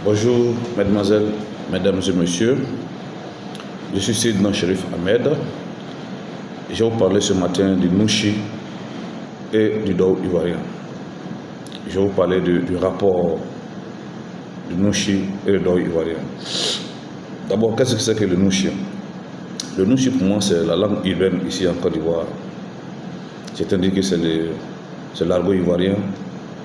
Bonjour, mesdemoiselles, mesdames et messieurs. Je suis Sidna Sherif Ahmed. Je vais vous parler ce matin du Nouchi et du Dao ivoirien. Je vais vous parler du rapport du Nouchi et du Dao ivoirien. D'abord, qu'est-ce que c'est que le Nouchi? Le Nouchi, pour moi, c'est la langue urbaine ici en Côte d'Ivoire. C'est-à-dire que c'est l'argot ivoirien.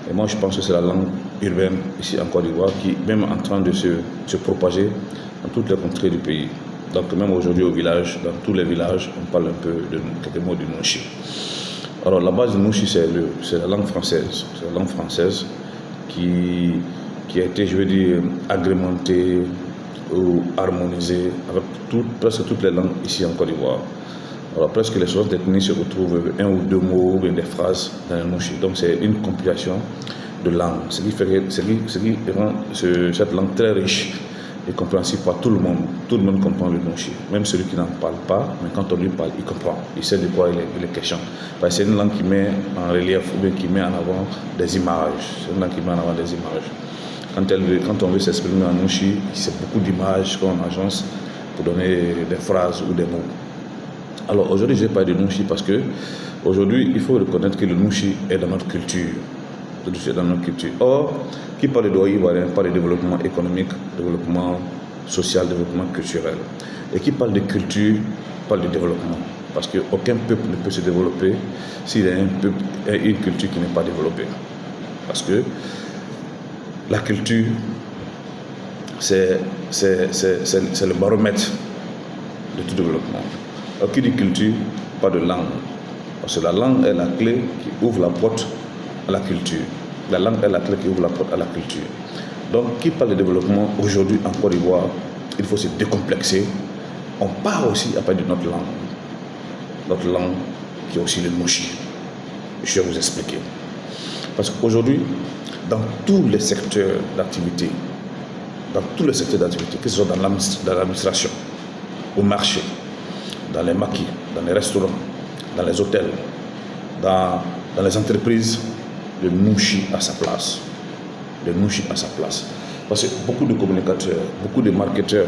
Et moi, je pense que c'est la langue urbaine ici en Côte d'Ivoire qui est même en train de se propager dans toutes les contrées du pays. Donc même aujourd'hui au village, dans tous les villages, on parle un peu de quelques mots du Nouchi. Alors la base du Nouchi, c'est la langue française. C'est la langue française qui a été, je veux dire, agrémentée ou harmonisée avec presque toutes les langues ici en Côte d'Ivoire. Alors presque les 60 ethnies se retrouvent un ou deux mots ou des phrases dans le Nouchi. Donc c'est une compilation de langues, ce qui rend cette langue très riche et compréhensible par tout le monde. Tout le monde comprend le Nouchi, même celui qui n'en parle pas, mais quand on lui parle, il comprend. Il sait de quoi il est question. Parce que c'est une langue qui met en relief ou bien qui met en avant des images. C'est une langue qui met en avant des images. Quand on veut s'exprimer en Nouchi, c'est beaucoup d'images qu'on agence pour donner des phrases ou des mots. Alors aujourd'hui, je vais parler de Nouchi parce que aujourd'hui, il faut reconnaître que le Nouchi est dans notre culture. Or, qui parle de Dao ivoirien parle de développement économique, développement social, développement culturel. Et qui parle de culture parle de développement. Parce qu'aucun peuple ne peut se développer s'il y a une culture qui n'est pas développée. Parce que la culture, c'est le baromètre de tout développement. Alors, qui dit culture, pas de langue. Parce que la langue est la clé qui ouvre la porte à la culture. La langue est la clé qui ouvre la porte à la culture. Donc, qui parle de développement aujourd'hui en Côte d'Ivoire, il faut se décomplexer. On part aussi à partir de notre langue. Notre langue qui est aussi le Nouchi. Je vais vous expliquer. Parce qu'aujourd'hui, dans tous les secteurs d'activité, que ce soit dans l'administration, au marché, dans les maquis, dans les restaurants, dans les hôtels, dans les entreprises, le Nouchi a sa place. Le Nouchi a sa place. Parce que beaucoup de communicateurs, beaucoup de marketeurs,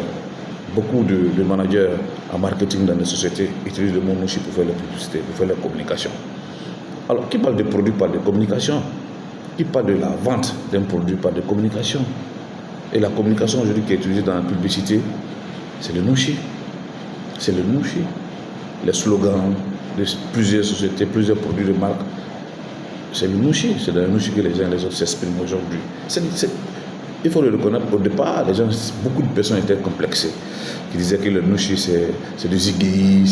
beaucoup de managers en marketing dans les sociétés utilisent le mot Nouchi pour faire la publicité, pour faire la communication. Alors, qui parle de produits parle de communication. Qui parle de la vente d'un produit parle de communication. Et la communication aujourd'hui qui est utilisée dans la publicité, c'est le Nouchi. C'est le Nouchi. Les slogans de plusieurs sociétés, plusieurs produits de marque, c'est le Nouchi. C'est dans le Nouchi que les uns et les autres s'expriment aujourd'hui. Il faut le reconnaître. Au départ, beaucoup de personnes étaient complexées, qui disaient que le Nouchi c'est du zigui,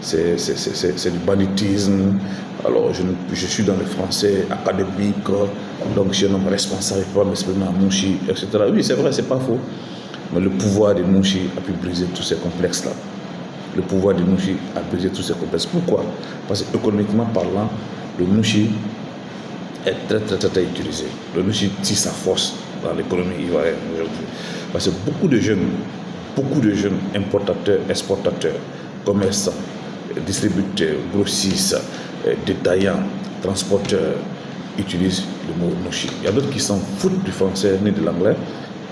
c'est du banditisme. Alors je suis dans le français académique, donc je suis un homme responsable, je peux pas m'exprimer en Nouchi, etc. Oui, c'est vrai, c'est pas faux. Mais le pouvoir de Nouchi a pu briser tous ces complexes-là. Le pouvoir de Nouchi a brisé tous ces complexes. Pourquoi? Parce qu'économiquement parlant, le Nouchi est très utilisé. Le Nouchi tire sa force dans l'économie ivoirienne aujourd'hui. Parce que beaucoup de jeunes importateurs, exportateurs, commerçants, distributeurs, grossistes, détaillants, transporteurs utilisent le mot Nouchi. Il y a d'autres qui s'en foutent du français ni de l'anglais.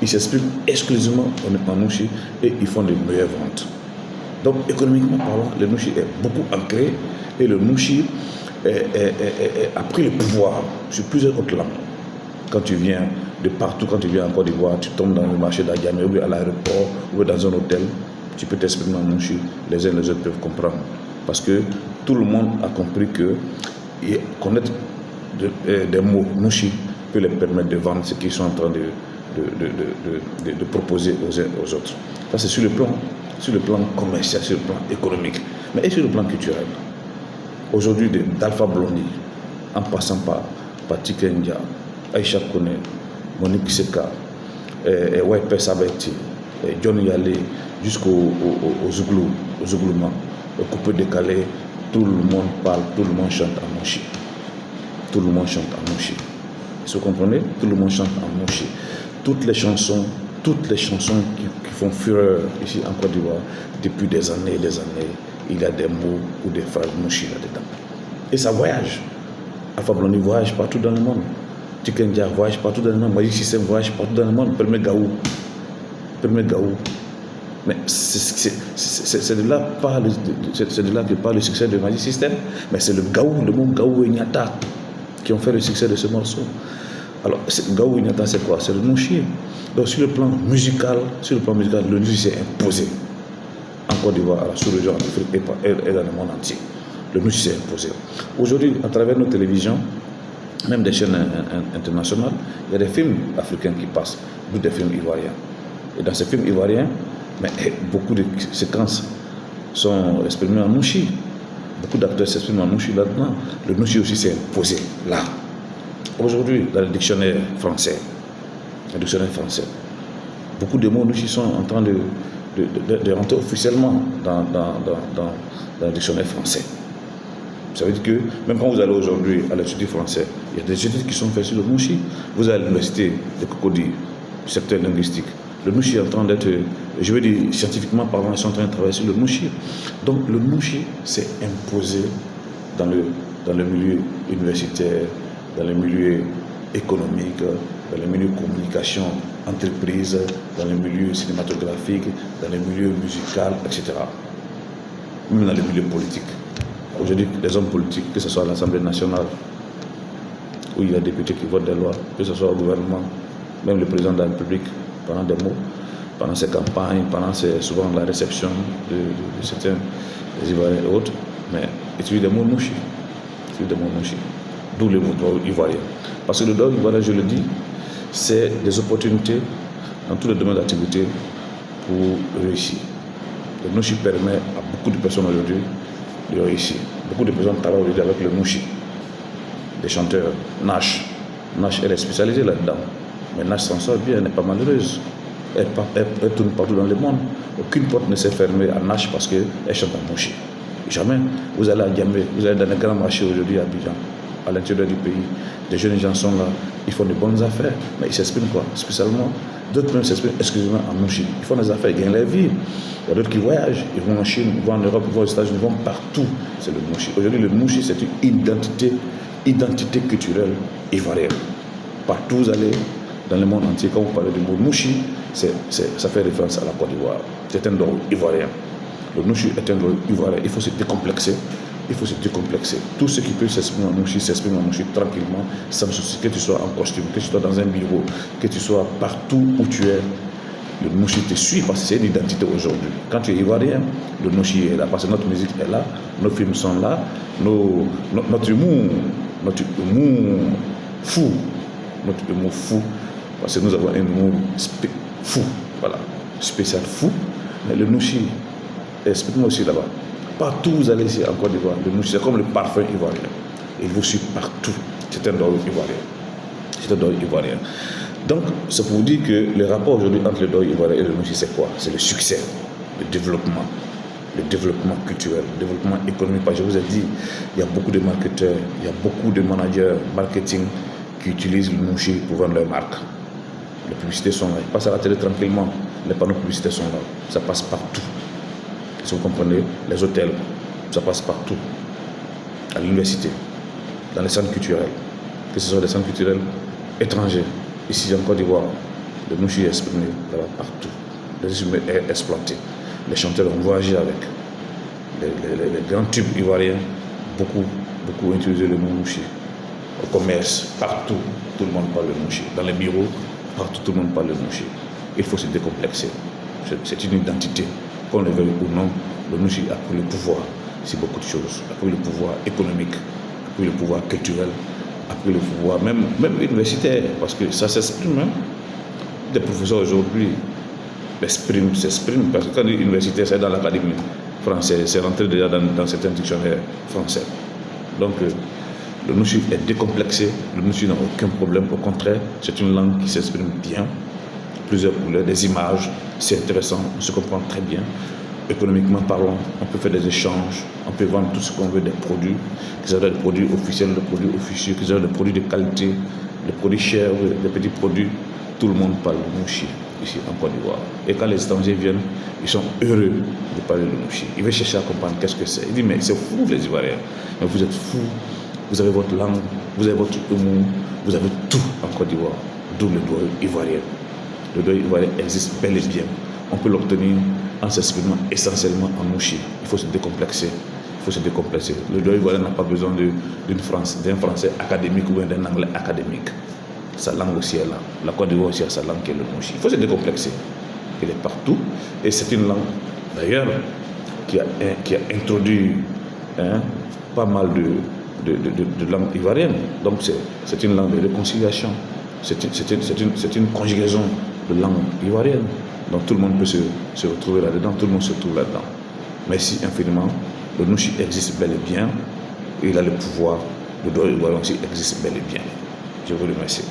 Ils s'expriment exclusivement en Nouchi et ils font de meilleures ventes. Donc économiquement parlant, le Nouchi est beaucoup ancré et le Nouchi a pris le pouvoir sur plusieurs autres langues. Quand tu viens de partout, quand tu viens en Côte d'Ivoire, tu tombes dans le marché d'Agamé ou à l'aéroport ou dans un hôtel, tu peux t'exprimer en Nouchi, les uns et les autres peuvent comprendre. Parce que tout le monde a compris que connaître des mots Nouchi peut leur permettre de vendre ce qu'ils sont en train de proposer aux uns et aux autres. Ça c'est sur le plan commercial, sur le plan économique, mais et sur le plan culturel. Aujourd'hui, d'Alpha Blondy, en passant par Patrick Ndia, Aïcha Kone, Monique Seka, Waipe Sabeti, John Yale, jusqu'au Zouglouma, au coupé décalé, tout le monde parle, tout le monde chante en Nouchi. Tout le monde chante en Nouchi. Vous comprenez? Tout le monde chante en Nouchi. Toutes les chansons qui font fureur ici en Côte d'Ivoire, depuis des années et des années, il y a des mots ou des phrases Nouchi là-dedans. Et ça voyage. Alpha Blondy voyage partout dans le monde. Tikendia voyage partout dans le monde, Magic System voyage partout dans le monde, Premier Gaou. Mais c'est de là que part le succès de Magic System, mais c'est le monde Gaou et Nyata qui ont fait le succès de ce morceau. Alors, Gaou et Nyata, c'est quoi? C'est le Nouchi. Donc, sur le plan musical, le Nouchi s'est imposé en Côte d'Ivoire, à la sous-région, en Afrique et dans le monde entier. Le Nouchi s'est imposé. Aujourd'hui, à travers nos télévisions, même des chaînes internationales, il y a des films africains qui passent, beaucoup des films ivoiriens. Et dans ces films ivoiriens, beaucoup de séquences sont exprimées en Nouchi. Beaucoup d'acteurs s'expriment en Nouchi là-dedans. Le Nouchi aussi s'est imposé là. Aujourd'hui, dans le dictionnaire français, beaucoup de mots Nouchi sont en train de rentrer officiellement dans le dictionnaire français. Ça veut dire que même quand vous allez aujourd'hui à l'Institut français, il y a des études qui sont faites sur le Nouchi. Vous allez à l'université de Cocody, du secteur linguistique. Le Nouchi est en train d'être, je veux dire, scientifiquement parlant, ils sont en train de travailler sur le Nouchi. Donc le Nouchi s'est imposé dans le milieu universitaire, dans le milieu économique, dans le milieu communication, entreprise, dans le milieu cinématographique, dans le milieu musical, etc. Même dans le milieu politique. Aujourd'hui, les hommes politiques, que ce soit à l'Assemblée nationale, où il y a des députés qui votent des lois, que ce soit au gouvernement, même le président de la République, pendant des mots, pendant ses campagnes, souvent la réception de certains des Ivoiriens et autres, mais utilise des mots Nouchi. D'où le mot ivoirien. Parce que le droit ivoirien, je le dis, c'est des opportunités dans tous les domaines d'activité pour réussir. Le Nouchi permet à beaucoup de personnes aujourd'hui de réussir. Beaucoup de personnes travaillent aujourd'hui avec le Nouchi. Des chanteurs, Nash, elle est spécialisée là-dedans. Mais Nash s'en sort bien, elle n'est pas malheureuse. Elle tourne partout dans le monde. Aucune porte ne s'est fermée à Nash parce qu'elle chante en Nouchi. Jamais. Vous allez à Diamé, vous allez dans les grands marchés aujourd'hui à Abidjan, à l'intérieur du pays. Des jeunes gens sont là, ils font de bonnes affaires, mais ils s'expriment quoi? Spécialement, d'autres même s'expriment exclusivement en Nouchi. Ils font des affaires, ils gagnent leur vie. Il y a d'autres qui voyagent, ils vont en Chine, ils vont en Europe, ils vont aux États-Unis, ils vont partout. C'est le Nouchi. Aujourd'hui, le Nouchi, c'est une identité culturelle ivoirienne. Partout où vous allez dans le monde entier, quand vous parlez du mot Nouchi, ça fait référence à la Côte d'Ivoire. C'est un droit ivoirien. Le Nouchi est un droit ivoirien. Il faut se décomplexer. Tout ce qui peut s'exprimer en Nouchi s'exprime en Nouchi tranquillement, sans souci. Que tu sois en costume, que tu sois dans un bureau, que tu sois partout où tu es, le Nouchi te suit parce que c'est une identité aujourd'hui. Quand tu es ivoirien, le Nouchi est là parce que notre musique est là, nos films sont là, notre humour fou, parce que nous avons un humour fou, voilà, spécial fou, mais le Nouchi explique aussi là-bas. Partout où vous allez ici en Côte d'Ivoire, le Nouchi, c'est comme le parfum ivoirien. Il vous suit partout. C'est un droit ivoirien. Donc, c'est pour vous dire que le rapport aujourd'hui entre le droit ivoirien et le Nouchi, c'est quoi? C'est le succès, le développement culturel, le développement économique. Parce que je vous ai dit, il y a beaucoup de marketeurs, il y a beaucoup de managers marketing qui utilisent le Nouchi pour vendre leurs marques. Les publicités sont là. Ils passent à la télé tranquillement. Les panneaux publicitaires sont là. Ça passe partout. Si vous comprenez, les hôtels, ça passe partout. À l'université, dans les centres culturels, que ce soit des centres culturels étrangers, ici en Côte d'Ivoire, le Nouchi est exprimé là-bas partout. Les humains sont exploités. Les chanteurs ont voyagé avec. Les grands tubes ivoiriens, beaucoup ont utilisé le mot Nouchi. Au commerce, partout, tout le monde parle le Nouchi. Dans les bureaux, partout, tout le monde parle le Nouchi. Il faut se décomplexer. C'est une identité. Qu'on le veuille ou non, le Nouchi a pris le pouvoir sur beaucoup de choses. A pris le pouvoir économique, a pris le pouvoir culturel, a pris le pouvoir même universitaire, parce que ça s'exprime. Des professeurs aujourd'hui s'expriment, parce que quand l'universitaire, c'est dans l'académie française, c'est rentré déjà dans certains dictionnaires français. Donc, le Nouchi est décomplexé, le Nouchi n'a aucun problème, au contraire, c'est une langue qui s'exprime bien. Plusieurs couleurs, des images, c'est intéressant, on se comprend très bien. Économiquement parlant, on peut faire des échanges, on peut vendre tout ce qu'on veut, des produits, que ce soit des produits officiels, des produits officieux, que ce soit des produits de qualité, des produits chers, des petits produits. Tout le monde parle de Nouchi ici en Côte d'Ivoire. Et quand les étrangers viennent, ils sont heureux de parler de Nouchi. Ils veulent chercher à comprendre qu'est-ce que c'est. Ils disent, mais c'est fou les Ivoiriens. Mais vous êtes fous, vous avez votre langue, vous avez votre humour, Vous avez tout en Côte d'Ivoire, d'où le droit ivoirien. Le droit ivoirien existe bel et bien. On peut l'obtenir en s'exprimant essentiellement en mouchi. Il faut se décomplexer. Le droit ivoirien n'a pas besoin d'un français académique ou d'un anglais académique. Sa langue aussi est là. La Côte d'Ivoire aussi a sa langue qui est le mouchi. Il faut se décomplexer. Il est partout. Et c'est une langue, d'ailleurs, qui a introduit pas mal de langues ivoiriennes. Donc c'est une langue de réconciliation. C'est une conjugaison de langues ivoiriennes. Donc tout le monde peut se retrouver là-dedans, tout le monde se trouve là-dedans. Merci infiniment. Le Nouchi existe bel et bien. Il a le pouvoir. Le droit ivoirien aussi existe bel et bien. Je vous remercie.